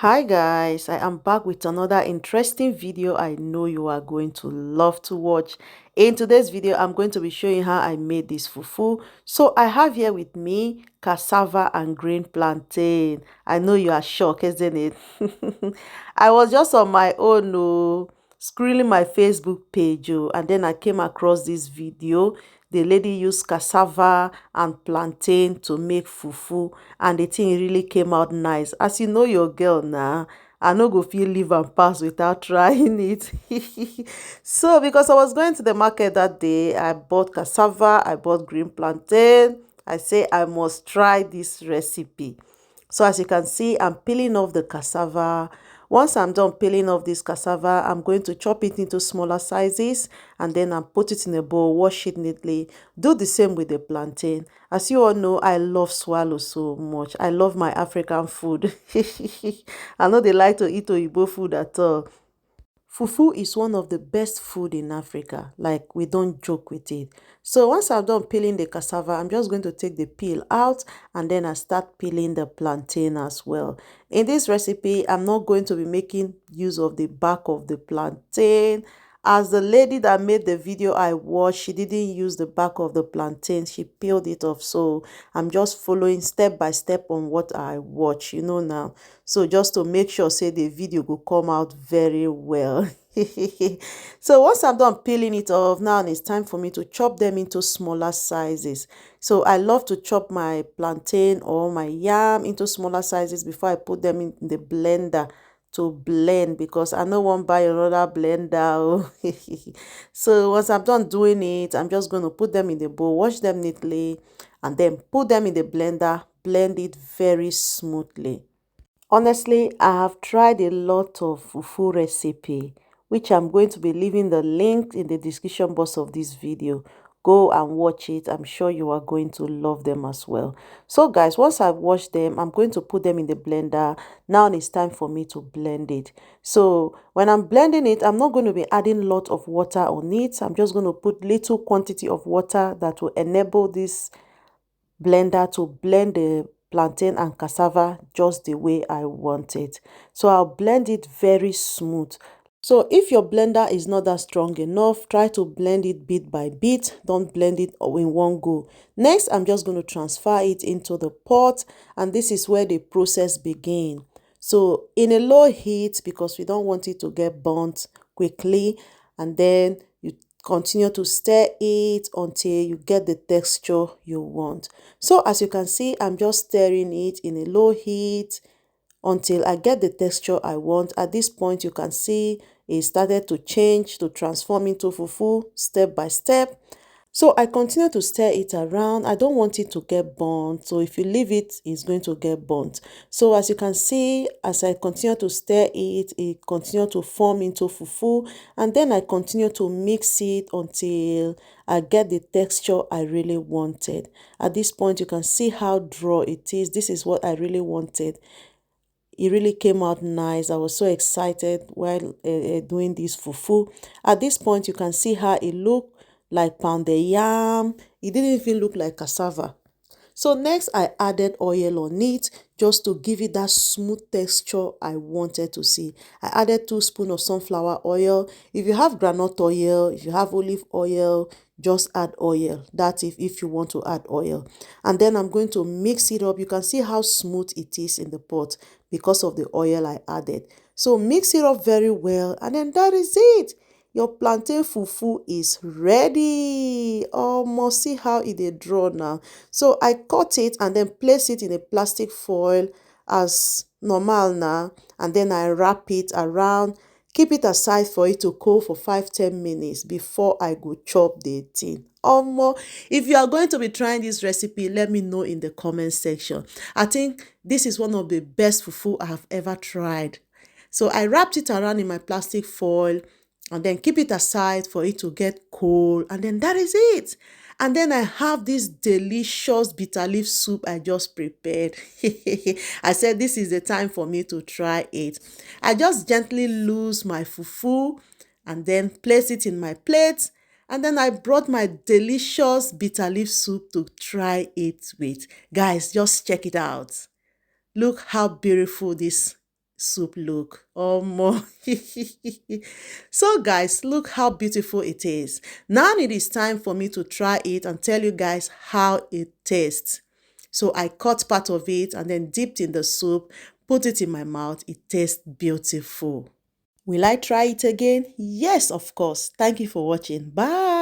Hi guys, I am back with another interesting video I know you are going to love to watch. In today's video, I'm going to be showing how I made this fufu. So I have here with me cassava and green plantain. I know you are shocked, isn't it? I was just on my own, scrolling my Facebook page, and then I came across this video. The lady used cassava and plantain to make fufu, and the thing really came out nice. As you know your girl now, I no go feel leave and pass without trying it. So because I was going to the market that day, I bought cassava, I bought green plantain. I say I must try this recipe. So as you can see, I'm peeling off the cassava. Once I'm done peeling off this cassava, I'm going to chop it into smaller sizes and then I put it in a bowl, wash it neatly. Do the same with the plantain. As you all know, I love swallow so much. I love my African food. I know they like to eat Oyibo food at all. Fufu is one of the best food in Africa. Like, we don't joke with it. So once I've done peeling the cassava, I'm just going to take the peel out and then I start peeling the plantain as well. In this recipe, I'm not going to be making use of the back of the plantain. As the lady that made the video I watched, she didn't use the back of the plantain. She peeled it off. So I'm just following step by step on what I watch, now. So just to make sure, say the video will come out very well. So once I'm done peeling it off, now it's time for me to chop them into smaller sizes. So I love to chop my plantain or my yam into smaller sizes before I put them in the blender to blend, because I no want buy another blender. So once I'm done doing it, I'm just going to put them in the bowl, wash them neatly, and then put them in the blender, blend it very smoothly. Honestly, I have tried a lot of fufu recipe, which I'm going to be leaving the link in the description box of this video. Go and watch it. I'm sure you are going to love them as well. So guys, once I've washed them, I'm going to put them in the blender. Now it's time for me to blend it. So when I'm blending it, I'm not going to be adding a lot of water on it. I'm just going to put little quantity of water that will enable this blender to blend the plantain and cassava just the way I want it. So I'll blend it very smooth. So if your blender is not that strong enough, try to blend it bit by bit. Don't blend it in one go. Next, I'm just going to transfer it into the pot, and this is where the process begins. So in a low heat, because we don't want it to get burnt quickly, and then you continue to stir it until you get the texture you want. So as you can see, I'm just stirring it in a low heat until I get the texture I want. At this point, you can see it started to change, to transform into fufu step by step. So I continue to stir it around. I don't want it to get burnt. So if you leave it, it's going to get burnt. So as you can see, as I continue to stir it, it continues to form into fufu. And then I continue to mix it until I get the texture I really wanted. At this point, you can see how dry it is. This is what I really wanted. It really came out nice. I was so excited while doing this fufu. At this point, you can see how it looked like pounded yam. It didn't even look like cassava. So next, I added oil on it just to give it that smooth texture I wanted to see. I added 2 spoons of sunflower oil. If you have groundnut oil, if you have olive oil, just add oil. That's if you want to add oil. And then I'm going to mix it up. You can see how smooth it is in the pot because of the oil I added. So mix it up very well, and then that is it. Your plantain fufu is ready. Almost see how it dey draw now. So I cut it and then place it in a plastic foil as normal now, and then I wrap it around. Keep it aside for it to cool for 5-10 minutes before I go chop the thing. If you are going to be trying this recipe, let me know in the comment section. I think this is one of the best fufu I have ever tried. So I wrapped it around in my plastic foil and then keep it aside for it to get cold, and then that is it. And then I have this delicious bitter leaf soup I just prepared. I said this is the time for me to try it. I just gently loose my fufu and then place it in my plate, and then I brought my delicious bitter leaf soup to try it with. Guys, just check it out. Look how beautiful this soup look. Oh more. So guys, look how beautiful it is. Now it is time for me to try it and tell you guys how it tastes. So I cut part of it and then dipped in the soup, put it in my mouth. It tastes beautiful. Will I try it again? Yes, of course. Thank you for watching. Bye.